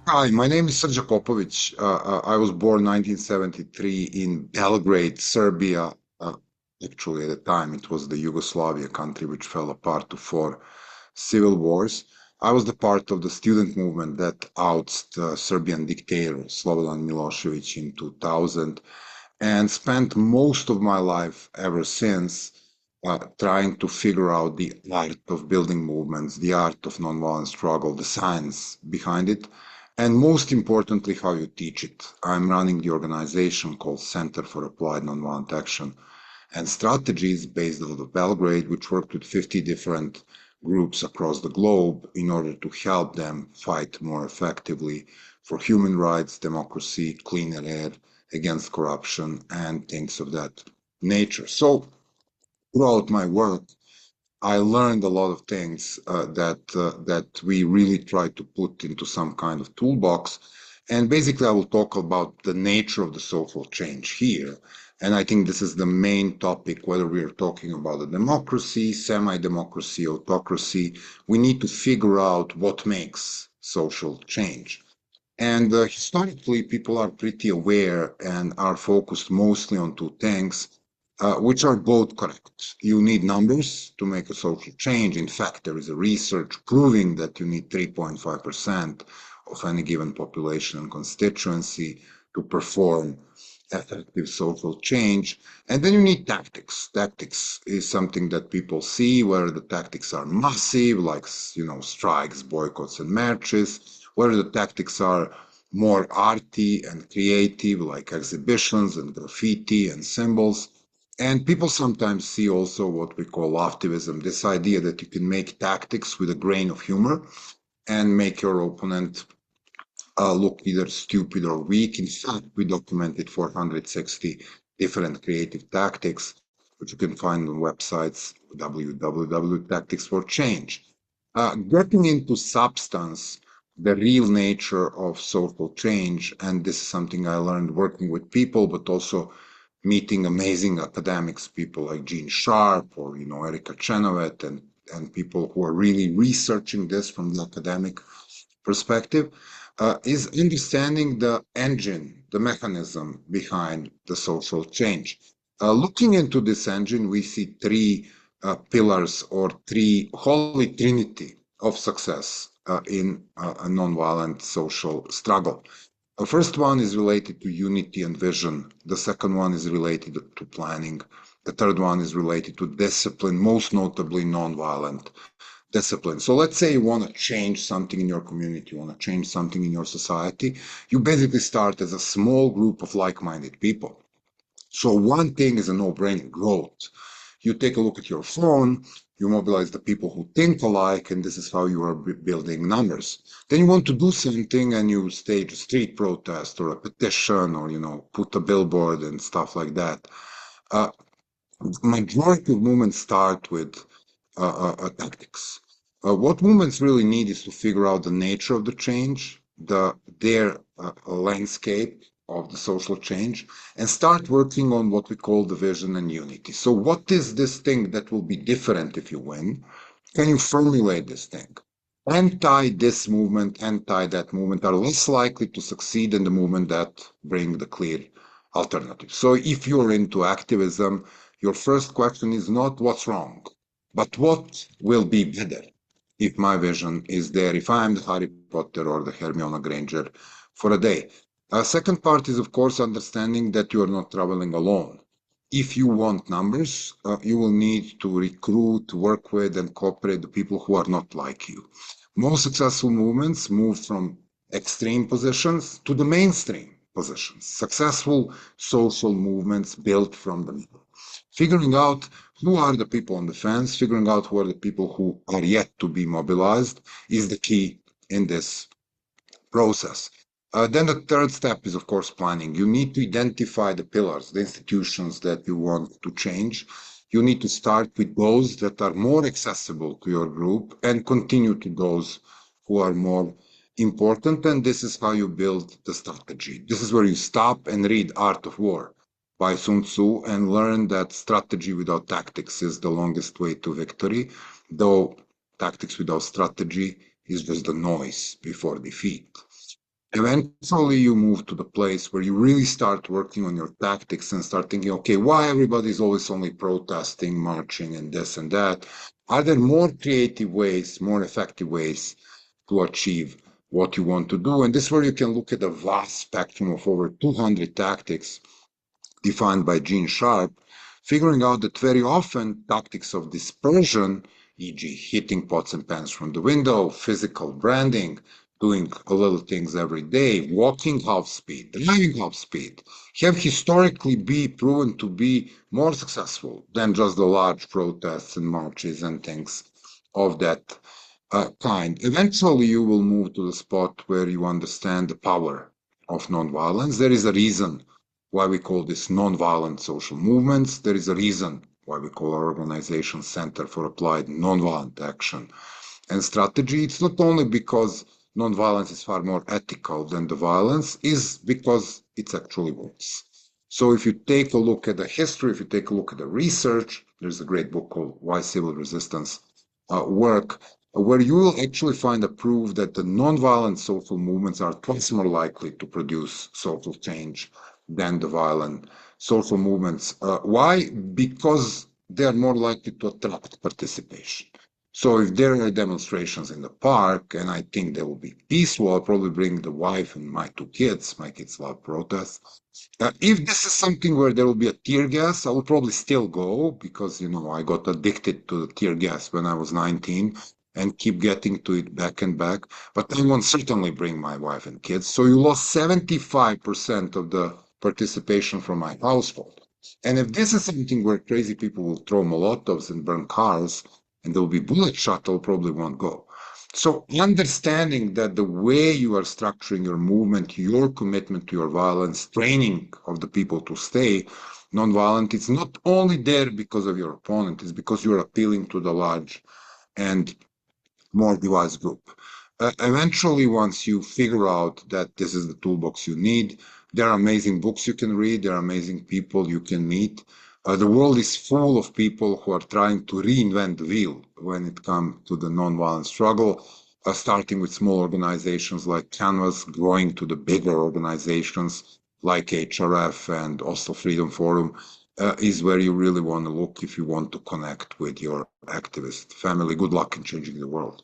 Hi, my name is Srdja Popovic. I was born 1973 in Belgrade, Serbia. Actually, at the time, it was the Yugoslavia country which fell apart to four civil wars. I was the part of the student movement that ousted the Serbian dictator Slobodan Milošević in 2000 and spent most of my life ever since trying to figure out the art of building movements, the art of nonviolent struggle, the science behind it, and most importantly, how you teach it. I'm running the organization called Center for Applied Nonviolent Action and Strategies based out of Belgrade, which worked with 50 different groups across the globe in order to help them fight more effectively for human rights, democracy, cleaner air, against corruption, and things of that nature. So, throughout my work, I learned a lot of things that we really try to put into some kind of toolbox. And basically, I will talk about the nature of the social change here. And I think this is the main topic, whether we are talking about a democracy, semi-democracy, autocracy, we need to figure out what makes social change. And historically, people are pretty aware and are focused mostly on two things, which are both correct. You need numbers to make a social change. In fact, there is a research proving that you need 3.5% of any given population and constituency to perform effective social change. And then you need tactics. Tactics is something that people see where the tactics are massive, like, strikes, boycotts, and marches, where the tactics are more arty and creative, like exhibitions and graffiti and symbols. And people sometimes see also what we call activism, this idea that you can make tactics with a grain of humor and make your opponent look either stupid or weak. In fact, we documented 460 different creative tactics, which you can find on websites www.tactics for change. Getting into substance, the real nature of social change, and this is something I learned working with people, but also meeting amazing academics, people like Gene Sharp or Erica Chenoweth, and people who are really researching this from the academic perspective, is understanding the engine, the mechanism behind the social change. Looking into this engine, we see three pillars or three holy trinity of success in a nonviolent social struggle. The first one is related to unity and vision. The second one is related to planning. The third one is related to discipline, most notably nonviolent discipline. So let's say you want to change something in your community, you want to change something in your society. You basically start as a small group of like-minded people. So one thing is a no-brainer, growth. You take a look at your phone, you mobilize the people who think alike, and this is how you are building numbers. Then you want to do something and you stage a street protest or a petition or, put a billboard and stuff like that. Uh, Majority of movements start with tactics. What movements really need is to figure out the nature of the change, their landscape of the social change, and start working on what we call the vision and unity. So, what is this thing that will be different if you win? Can you formulate this thing? Anti this movement, anti that movement are less likely to succeed in the movement that bring the clear alternative. So, if you're into activism, your first question is not what's wrong, but what will be better if my vision is there, if I'm the Harry Potter or the Hermione Granger for a day. Second part is, of course, understanding that you are not traveling alone. If you want numbers, you will need to recruit, work with, and cooperate the people who are not like you. Most successful movements move from extreme positions to the mainstream positions. Successful social movements built from the middle. Figuring out who are the people on the fence, figuring out who are the people who are yet to be mobilized is the key in this process. Then the third step is, of course, planning. You need to identify the pillars, the institutions that you want to change. You need to start with those that are more accessible to your group and continue to those who are more important. And this is how you build the strategy. This is where you stop and read Art of War by Sun Tzu and learn that strategy without tactics is the longest way to victory, though tactics without strategy is just the noise before defeat. eventually you move to the place where you really start working on your tactics and start thinking, okay, why everybody's always only protesting, marching, and this and that? Are there more creative ways, more effective ways to achieve what you want to do? And this is where you can look at a vast spectrum of over 200 tactics defined by Gene Sharp, figuring out that very often tactics of dispersion, e.g., hitting pots and pans from the window, physical branding, doing a little things every day, walking half speed, driving half speed, have historically been proven to be more successful than just the large protests and marches and things of that kind. Eventually, you will move to the spot where you understand the power of nonviolence. There is a reason why we call this nonviolent social movements. There is a reason why we call our organization Center for Applied Nonviolent Action and Strategy. It's not only because nonviolence is far more ethical than the violence, is because it actually works. So if you take a look at the history, if you take a look at the research, there's a great book called Why Civil Resistance Work, where you will actually find a proof that the nonviolent social movements are twice more likely to produce social change than the violent social movements. Why? Because they are more likely to attract participation. So if there are demonstrations in the park, and I think they will be peaceful, I'll probably bring the wife and my two kids. My kids love protests. If this is something where there will be a tear gas, I will probably still go because, I got addicted to the tear gas when I was 19 and keep getting to it back and back. But I won't certainly bring my wife and kids. So you lost 75% of the participation from my household. And if this is something where crazy people will throw Molotovs and burn cars, and there will be bullet shot, I probably won't go. So understanding that the way you are structuring your movement, your commitment to your violence, training of the people to stay nonviolent, it's not only there because of your opponent, it's because you're appealing to the large and more device group. Eventually, once you figure out that this is the toolbox you need, there are amazing books you can read, there are amazing people you can meet. The world is full of people who are trying to reinvent the wheel when it comes to the nonviolent struggle, starting with small organizations like Chenoweth, growing to the bigger organizations like HRF and Oslo Freedom Forum, is where you really want to look if you want to connect with your activist family. Good luck in changing the world.